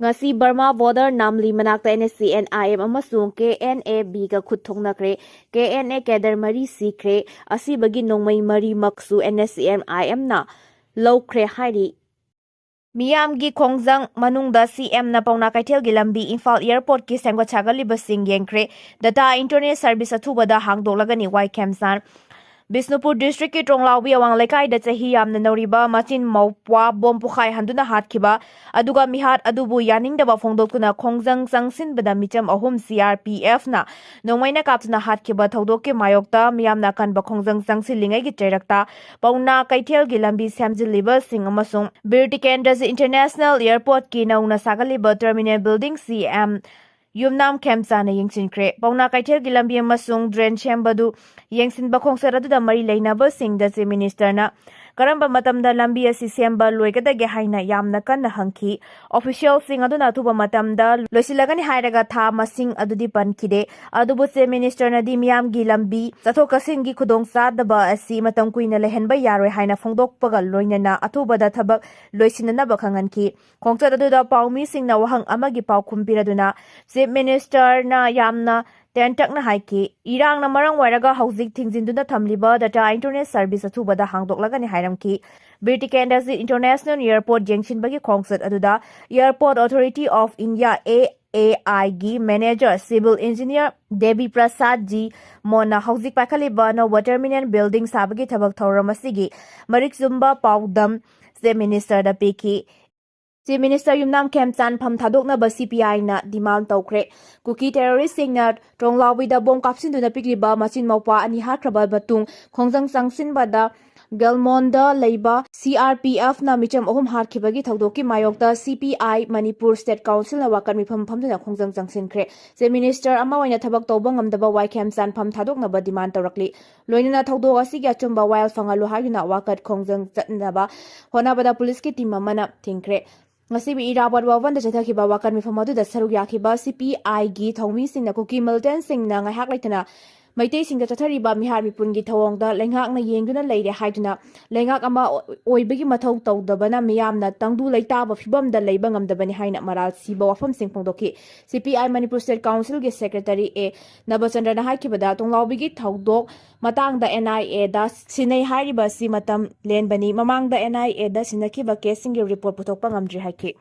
ngasi Burma border namli manakta Nscn amasung KNAB ga khut thoknakre KNA kader mari sikre asibagi nongmai mari maksu Nscn na lawkhre hairi Miyamgi khongjang manungda CM na pauna kaithelgi lambi Imphal Airport ki sengwa chagalibasing yengkre data internet service athubada hangdoklagani wai Khemchand Bisnupur district ki Tronglaubi awang lekai da chahi yamna noriba machin maupwa bom pukhai handuna hatkiba aduga mihat adubu yaningdaba phongdokkuna khongjang changsinbada micham ahum CRPF na nongmaina kaptuna hatkiba thodokki mayokta miyamna kanba khongjang changsilingai gi chairakta pauna kaithelgi lambi samjiliba sing amasung Birtikendas International Airport ki nauna sagaliba terminal building CM Yumnam Khemchand yengsinkre pauna kaithelgi lambi amasung drain sembadu yengsinba khongsar aduda mari leinaba singda che minister na karamba matamda lambi asi semba loigadage haina yamna kanna hangki official sing aduna thuba matamda loisilagani hairaga tha masing adudi pankide adubu che minister na di miyam gi lambi chathokasing gi khudong sadaba asi matam kuina lehenba yaroi haina phongdokpaga loinana athubada thabak loisinana bakhanganki khongchar aduda paumi singna wahang amagi pau khumpiraduna chief minister na yamna Tentakna haiki irang na marang waraga hauzik thingjinduna thamliba data internet service athubada hangdoklagani hairamki Birtikendas International Airport jengshinbagi khongsat aduda Airport Authority of India AAI gi manager civil engineer Devi Prasad ji mona hauzik pakhaliba na terminal building sabagi thabak thauramasigi marik zumba paudam se minister da piki Chief Minister Yumnam Khemchand Pham Thadoknaba CPI na demand tawkre Kuki terrorist Sengna Tronglaubi da bom kapsinduna pikliba machin maupa ani hakraba batung khongjang changsinbada Galmonda leiba CRPF na micham ahum harkhibagi thodokki mayokta CPI Manipur State Council na wakan mifam phamduna khongjang changsinkhre se minister ama waina thabak tawba ngamdaba wai Khemchand Pham Thadoknaba demand tawrakli loinana thodok asigi achumba wild fangalu hayuna wakat khongjang chatnaba honabada police ki team amana thingkre ngasibi irabat wawan da chathakiba wakan mifam aduda saruk yakiba CPI gi thongmi singna Kuki militant singna ngahak laitana Maitei singda chathariba mihar mipungi thawongda lengak na yengduna leire haiduna lengak ama oibagi mathau tawdabana miyamna tangdu leitaba phibamda leiba ngamdabani haina maral siba wafam sing phongdoki CPI Manipur State Council ge secretary A Nabachandra na haikibada tonglawbigi thaudok matangda NIA da sinai hairiba si matam lenbani mamangda NIA da sinakiba case singi report puthokpa ngamdri haiki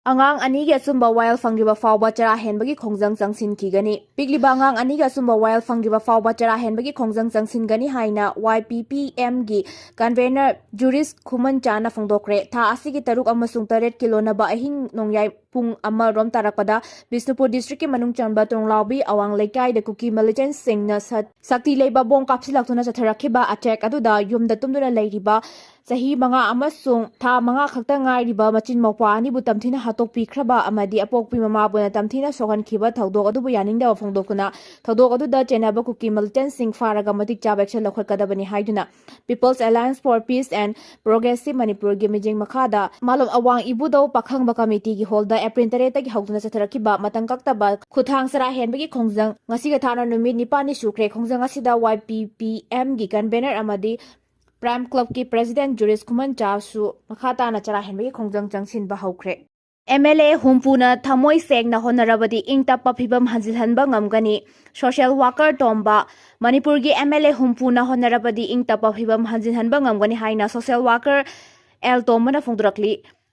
Angang aniga sumba wild fangiba fawba chara henbagi khongjang changsin kigani pigliba angang aniga sumba wild fangiba fawba chara henbagi khongjang changsin gani haina YPPM gi convener Juris Khemchand na phongdokre tha asigi taruk amasung 8 kilona ba ahing nongyai pung ama rom tarakpada Bisnupur district ki manung chanba Tronglaubi awang lekai da Kuki militant Sengna sakti leiba bom kapsilaktuna chatharakhiba attack aduda yumda tumduna leiriba Sahi manga amasung tha manga khakta ngairiba machin mawpa ani bu tamthina hatok pikraba amadi apokpi mama bu tamthina sohan khiba thodok adu bu yaningda phongdokuna thodok adu da chenaba Kuki militant sing faraga matik chab action lokhakadabani haiduna People's Alliance for Peace and Progressive Manipur gi mijing makhada malom awang ibudo pakhangba committee gi holda April 3 ta gi hawduna chatharakhiba matangkaktaba khuthang sara henbagi khongjang ngasi ga thana numit nipani sukre khongjang asida YPPM gi convener amadi Prime Club ki President Juris Khemchand su makhata na chara henbagi khongjang changsin ba hawkre MLA humpuna Thamoi Sengna Hotnarabadi ingtappa phibam hanjilhanba ngamgani social worker tomba Manipur gi MLA humpuna Hotnarabadi ingtappa phibam hanjilhanba ngamgani haina social worker L Tombana phongdurakli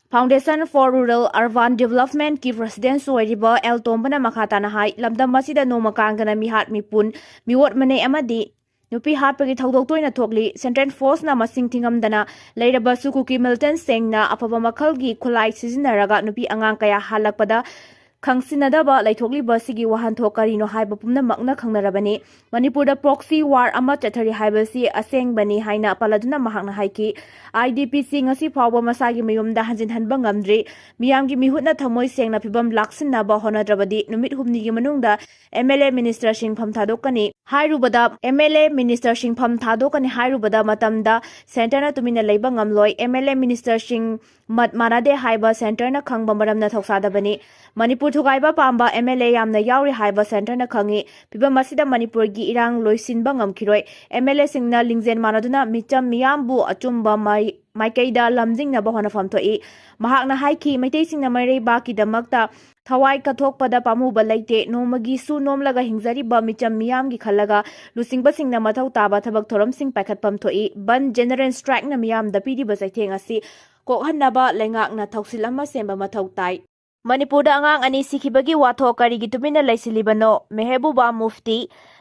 Foundation for Rural Urban Development ki President Soiriba L Tombana makhata na hai lamdam masida noma kangana mihat mipun miwot mane amadi Nupi hatpagi thodok toina thokli Central Force na masing thingamdana leiraba su Kuki militant Sengna afaba makhlgi khulai sizinaraga nupi angang kaya halakpada khangsinadaba laithokliba sigi wahan thokarino haiba pumna makna khangnarabani Manipurda proxy war ama chathari haibasi asengbani haina paladuna mahakna haiki IDPC ngasi phawba masagi mayumda hanjin hanba ngamdri miyamgi mihutna Thamoi Sengna phibam laksinaba Hotnarabadi numit humni gi manungda MLA Minister Pham Thadokani hairubada MLA Minister Pham Thadokani hairubada matamda center na tumina leiba ngamloi MLA Minister mat manade haiba center na khangba maramna thoksadabani Manipur थुगाइबा पांबा MLA यामना यावरी हाइबा centre न खंगी फिबम असिदा मणिपुर की इरांग लोइसिनबा ngamkhiroi MLA सिंगना लिंगजेन मानदुना मिचम मियामबु अचुम्बा माइकैदा लमजिंगनबा होनफम थोई महाकना हाइखी मैतै सिंगना मरै बाकी दमकता थवाई कथोकपदा पामुबा लैते नोमगी सु नोमलगा हिंगजरिबा मिचम मियामगी खल्लगा लुसिंगबा सिंगना मथौ ताबा थबक थोरम सिंग पाइखतपम थोई बन जनरल स्ट्राइक न मियामदा पीरिबा चैथेंग asi कोहन्नबा लेंगाकना थौसिल अमा सेंबा मथौ ताई मणिपुर अंगांग अनि सिखिबगी वाथो करिगी तुमिना लैसिलिबनो मेहबूबा मुफ्ती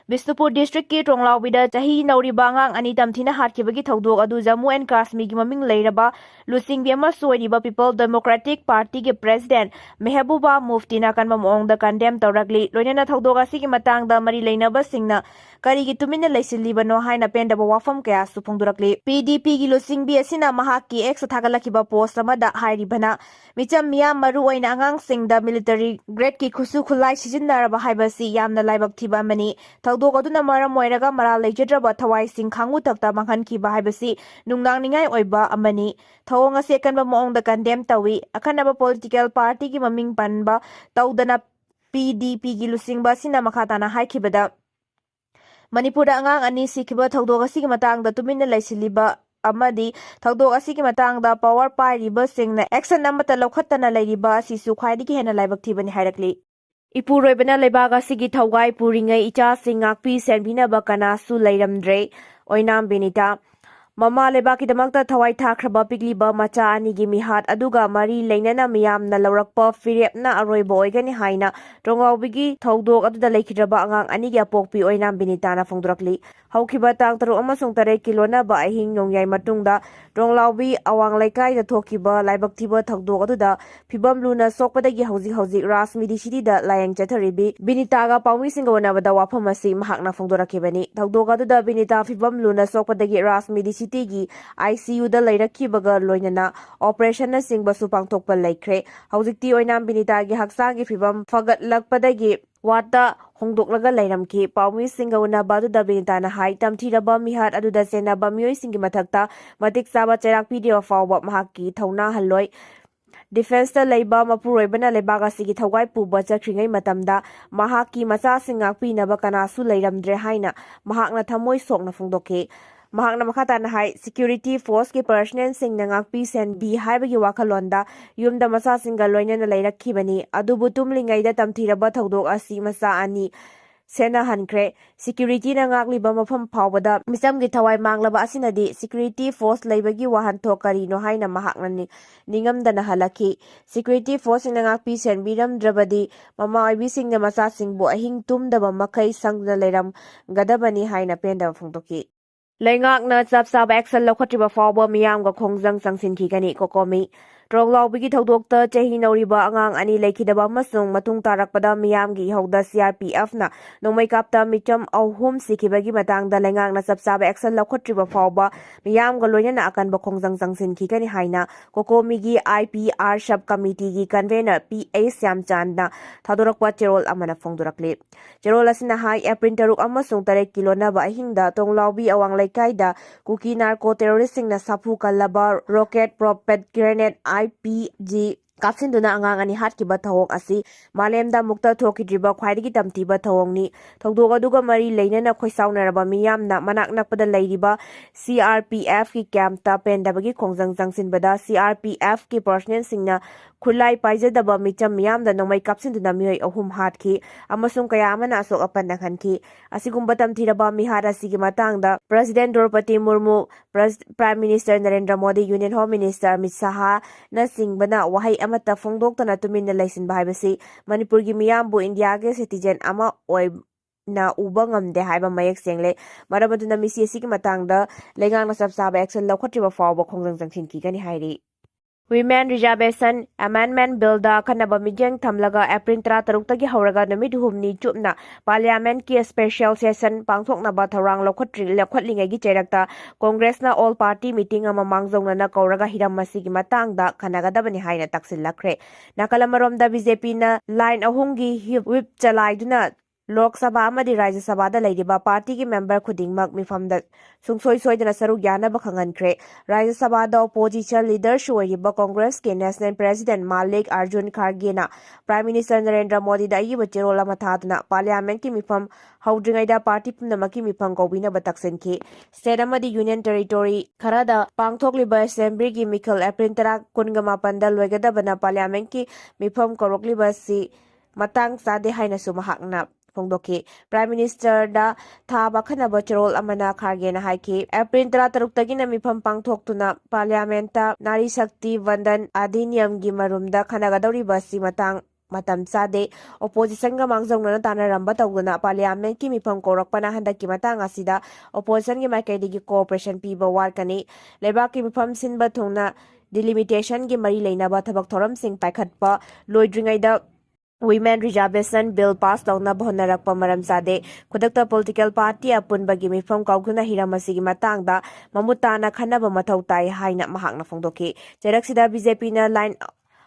बिष्णुपुर डिस्ट्रिक्ट की टोंगलाउबिदा चाही नौरिबा अंगांग अनि तमथिना हाटखिबगी थौदोक अदु जम्मू एंड काश्मीर की ममिंग लैरबा लुसिंगबी अमा सोइरिबा पीपल डेमोक्रेटिक पार्टी के प्रेसिडेंट मेहबूबा मुफ्ती नाकनबा मोंगदा कंडेम तौरगली लोइनना थौदोक असिगी मतंगदा मरी लैनबा सिंगना करिगी तुमिना लैसिलिबनो हाइना पेंडबा वाफम कया सुफोंदुरकली PDP की लुसिंगबी असिना महाकी एक्स थागलखिबा पोस्ट अमदा हाइरिबना मिचम मिया maru oina angang singda military grade की खुसु खुलाई सिजिन्नरबा हाइबसी यामना लाइबक थिबा मनी थौदोक अदुना मरम मोइरगा मरा लैजद्रबा थवाई सिंग खांगु तक्ता मांगहनखिबा हाइबसी नुंगनांगनिंगाई ओइबा अमनी थौंग असेकनबा मोंगदा कंडेम तवी अखनबा पॉलिटिकल पार्टी की ममिंग पनबा तौदना PDP की लुसिंगबा सिना मखाताना हाइखिबदा मणिपुर अंगांग अनि सिखिबा थौदोक असिगी मतंगदा तुमिना लैसिलिबा अमदी थौदोक असिगी मतंगदा पावर पाइरिबा सिंगना एक्शन अमता लौखत्तना लैरिबा असिसु ख्वाइदगी हेना लाइबक थिबनि हाइरकली इपुरोइबना लेबाग असिगी थौगाई पुरिङै इचा सिंग ngakpi सेनबिनबा कनासु लैरमद्रे ओइनाम बेनिता ममा लेबाकी दमकता थवाई थाख्रबा पिगलिबा मचा अनिगी मिहात अदुगा मरी लैनना मियामना लौरकपा फिरेपना अरोइबा ओइगनि हाइना टोंगाउबिगी थौदोक अदुदा लैखिद्रबा अंगांग अनिगी अपोकपी ओइनाम बेनिताना फोंदुरकली हौखिबा तांग 3 किलोनबा अहिंग नोंयाई मतुंगदा टोंगलाउबी अवांग लैकाइदा थोखिबा लाइबकथिबा थौदोक अदुदा फिबम लुना सोकपदगी हौजिक राजमिदी सिटीदा लायंग चथरिबी बिनितागा पाउमिसिंग वनाबदा वाफम असि महाकना फोंदुरकिबनी थौदोक अदुदा बिनिता फिबम लुना सोकपदगी राजमिदी सिटीगी ICU दा लैरखिबगा लोइनना ऑपरेशन सिंगबसु पांगथोकपा लैख्रे हौजिकती ओइनाम बिनितागी हक्सांगी फिबम फगतलकपदगी वाता होंदोकलगा लैरमखि पाउमी सिंगा उनाबादुदा बिनिताना हाई तमथिरबा मिहात अदुदा सेनाबा मियोइ सिंगी मथक्ता मतिक चाबा चैराक पीडियो फावबा महाकी थौना हल्लोय डिफेंस लैबा मपुरोइबना लेबाग असिगी थौगाई पुबा चख्रिङै मतमदा महाकी मचा सिंगाक पीनबा कनासु लैरमद्रे हाइना महाकना थमोइ सोकना फोंदोके महाकना मखाताना हाई सिक्योरिटी फोर्स के पर्सनल सिंगना ngakpi senbi हाइबगी वाखलोंदा युमदा मचा सिंगा लोइनना लैरखिबनी अदुबु तुमलिङैदा तमथिरबा थौदोक असि मचा अनि सेना हनख्रे सिक्योरिटी ना ngakliba मफम फावबदा मिसमगी थवाई मांगलबा असिनदी सिक्योरिटी फोर्स लैबगी वाहन थोकरिनो हाइना महाकना निंगमदना हलखि सिक्योरिटी फोर्स ना ngakpi senbiramद्रबदी ममा ओइबी सिंगना मचा सिंगबो अहिंग तुमदबा मखै संगना लैरम गदबनी हाइना पेंदा फोंदोकी लैंगाकना चपचाब एक्शन लौखत्रिबा फावबा मियामगा खोंजंग चंगसिनखिगनी कोकोमी ट्रोंगलाउबिगी थौदोकता चाही नौरिबा अंगांग अनि लैखिदबा अमसुंग मतुंग तारकपदा मियामगी हौदा CRPF ना नोंमै कापता मिचम अहुम सिखिबगी मतंगदा लैंगाकना चपचाब एक्शन लौखत्रिबा फावबा मियामगा लोइनना अकनबा खोंजंग चंगसिनखिगनी हाइना कोकोमीगी IPR सब कमिटीगी कन्वेनर PA Khemchand ना थादोरकपा चेरोल अमना फोंदुरकले चेरोल असिना हाई एप्रिल 3 अमसुंग 3 किलोनबा अहिंगदा टोंगलाउबी अवांग लैकाइदा कुकी नार्को टेररिस्टसिंगना साफु कल्लबा रॉकेट प्रोपेट ग्रेनेड IPG कापसिंदुना अंगांग अनि हाटकिबा थौंग असि मालेमदा मुक्ता थोकिद्रिबा ख्वाइदगी तमथिबा थौंगनी थौदोक अदुगा मरी लैनना खोइसाउनरबा मियामना मनाक नकपदा लैरिबा CRPF की कैंपता पेंडबगी खोंजंग चंगसिनबदा CRPF की पर्सनल सिंगना खुलाई पाइजदबा मिचम मियामदा नोंमै कापसिंदुना मियोइ अहुम हाटखि अमसुंग कया अमना असोक अपन्ना खनखि असिगुम्बा तमथिरबा मिहार असिगी मतंगदा president Droupadi Murmu prime minister Narendra Modi union home minister Amit Shah ना सिंगबना वहाई अमता फोंदोक्तना तुमिन्ना लैसिनबा हाइबसि मणिपुरगी मियामबु इंडियागे सिटीजन अमा ना उबा ngamde haiba mayak sengle marabaduna misi asigi matangda lengangna sabsaba action lawkhatriba fawba khongjang jangsinki gani hairi Women Reservation Amendment Bill da kanaba mijeng thamlaga April 13 tagi hauraga numit humni chupna Parliament ki special session pangthoknaba tharang lawkhatlingai gi cherakta Congress na all party meeting ama mangjongna na kauraga hiramasi gi matangda khanagadabani haina taksil lakre nakalamarom da BJP na line ahungi whip chalaiduna Lok Sabha amadi Rajya Sabhada leiriba party ki member khudingmak mifamda sungsoi soidana saruk yanaba khangankre. Rajya Sabhada opposition leader shoiriba Congress ke National President Malik Arjun Kharge na Prime Minister Narendra Modi da yiba cherola mathadna Parliament ki mifam haudringaida party pumnamaki mifam kobina bataksenki. State amadi Union Territory kharada pangthokliba Assembly ki Mikhail April 18 loigadabana Parliament ki mifam korokliba si matang sade haina sumahakna Fongdoki. Prime Minister da Thaba Khanaba Cherol Amana Kharge na haiki. April 13 na mifam pangthoktuna Parliamenta Nari Shakti Vandan Adhiniyam gi marumda khanagadori basi matang matam sade opposition ga mangjongna tanaramba tawguna Parliament ki mifam korakpana handaki matang asida opposition gi maikaidi gi cooperation piba warkani lebak ki mifam sinba thongna delimitation gi mari leinaba thabak thoram sing paikhatpa loidringaida Women Reservation Bill pass tawna Hotnarabadi maram sade khudakta political party apunbagi mifam kauguna hiramasigi matangda mamutana khanaba mathau tai haina mahakna fongdoki cheraksida BJP na line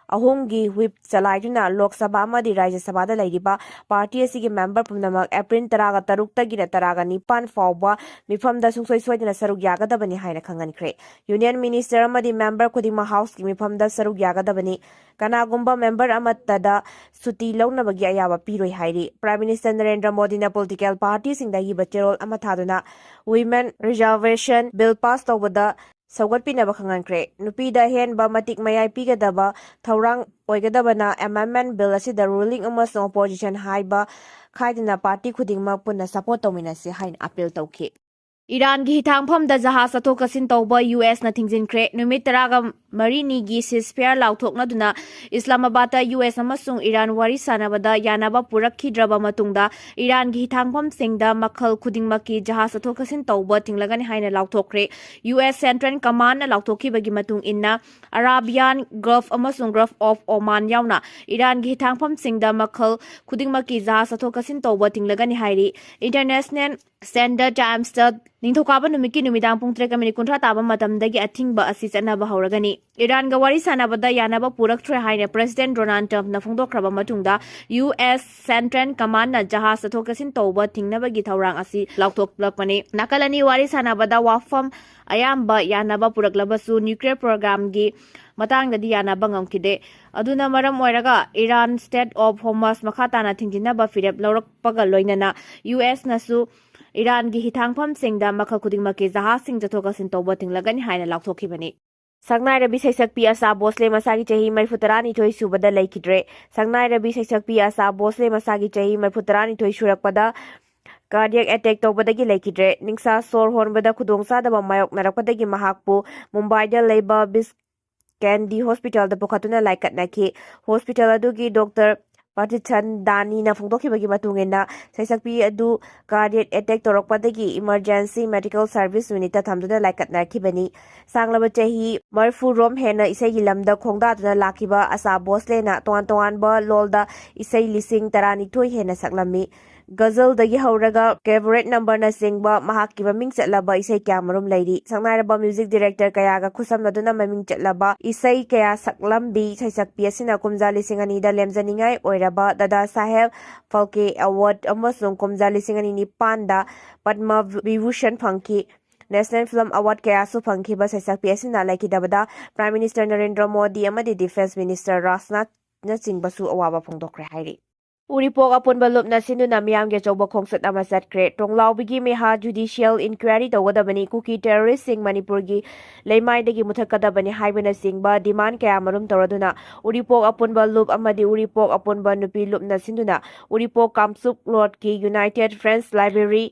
ahumgi whip chalaiduna Lok Sabha amadi Rajya Sabhada leiriba party asigi member pumnamak April 13 tagina 19 fawba mifamda sungsoi soidana saruk yagadabani haina khangankre. Union Minister amadi member khudima house ki mifamda saruk yagadabani kanagumba member amatada suti launabagi ayaba piroi hairi. Prime Minister Narendra Modi na political party singdagi bacherol amathaduna Women Reservation Bill pass tawbada Saugatpinaba khangankre. Nupida henba matik mayai pigadaba thaurang oigadabana amendment bill asida ruling amasong opposition haiba khaidina party khudingma punna support tawminasi hain appeal tawki. Iran gi hitangphamda jahaz athok kasin tawba US na thingjinkre numit 14 gi ceasefire lauthokna duna Islamabad ta US amasung Iran wari sanabada yanaba purakhidraba matungda Iran gi hitangpham singda makhl khudingmaki jahaz athok kasin tawba tinglagani haina lauthokre. US Central Command na lauthokibagi matung inna Arabian Gulf amasung Gulf of Oman yauna Iran gi hitangpham singda makhl khudingmaki jahaz athok kasin tawba tinglagani hairi. International Standard Times ta Ningthokaba numiki numidang pung 3:30 taba matamdagi athingba asi chanaba hauragani. Iran ga wari sanabada yanaba purakthre haina President Donald Trump na phongdokraba matungda US Central Command na jahaz athokasin tawba thingnabagi thaurang asi lauthokplakpani. Nakalani wari sanabada wafam ayamba yanaba puraklabasu nuclear program gi matangdadi yanaba ngamkide. Aduna maram oiraga Iran State of Hormuz makhatana thingjinaba firep laurakpaga loinana US nasu Iran gi hitangpham singda makhl khudingmaki jahaz sing jathokasin tawba tinglagani haina lauthokibani. Sangnai Rabi Saisakpi Asa Bosle Masagi Chahi Marfutarani Toy Subada Laikidre. Sangnai Rabi Saisakpi Asa Bosle Masagi Chahi Marfutarani Toy Shurakpada cardiac attack tawbadagi laikidre. Ningsa sor hornbada khudongsadaba mayok narakpadagi mahakpu Mumbai da leiba Biscandi Hospital da pukhatuna laikatnaki. Hospital adugi Dr. Patichan Dani na phongdokibagi matungena saisakpi adu cardiac attack torokpadagi emergency medical service unit ta thamduna laikatnakibani. Sanglaba chahi marfu rom hena isai lamda khongdaduna lakiba Asa Bosle na toan ba lolda isai lising tarani thoi hena saklami. Gazal dagi hauraga favorite number na singba mahakki maming chatlaba isai kya marum lairi. Sangnaraba music director kayaga khusamnaduna maming chatlaba isai kaya saklambi saisakpi asina kumja lising anida lemjaningai oiraba Dada Saheb Phalke Award amasung kumja lising ani nipanda Padma Vibhushan phangki. National Film Award kaya su phangkiba saisakpi asina laikidabada Prime Minister Narendra Modi amadi Defense Minister Rajnath na chingbasu awaba phongdokre hairi. Uripok apunba lupna sinduna miyamge chawba khongsat ama satkre. Tonglawbigi meha judicial inquiry tawgadabani Kuki terrorist sing Manipur gi leimaidagi muthakadabani haibana singba demand kaya marum tawraduna Uripok apunba lup amadi Uripok apunba nupi lupna sinduna Uripok Kamsup Lord ki United Friends Library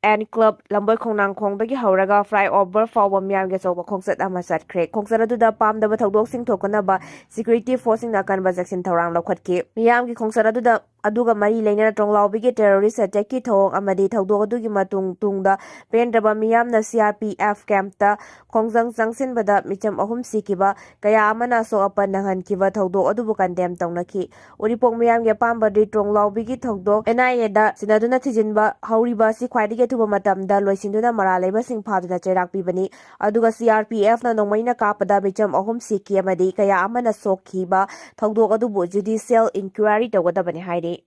and Club Lamboy Khongnang Khongdagi hauraga flyover fawba miyamge chawba khongsat ama satkre. Khongsat aduda pamdaba tawdok sing thokanaba security force sing nakanba jaksin thawrang lawkhatki. Miyamge khongsat aduda aduga mari leina tonglawbigi terrorist attack ki thong amadi thawdok adugi matung tungda pendraba miyamna CRPF camp ta khongjang changsinbada micham ahum sikiba kaya amana so apan nangan kiba thawdok adubu condemn tawnaki. Uripok miyamge pambadi tonglawbigi thawdok NIA da sinaduna thijinba hauriba si khwaidige tuba matamda loisinduna maralaiba sing phaduna chairak pibani. Aduga CRPF na nongmaina kapada micham ahum siki amadi kaya amana sokhiba thawdok adubu judicial inquiry tawgadabani hairi.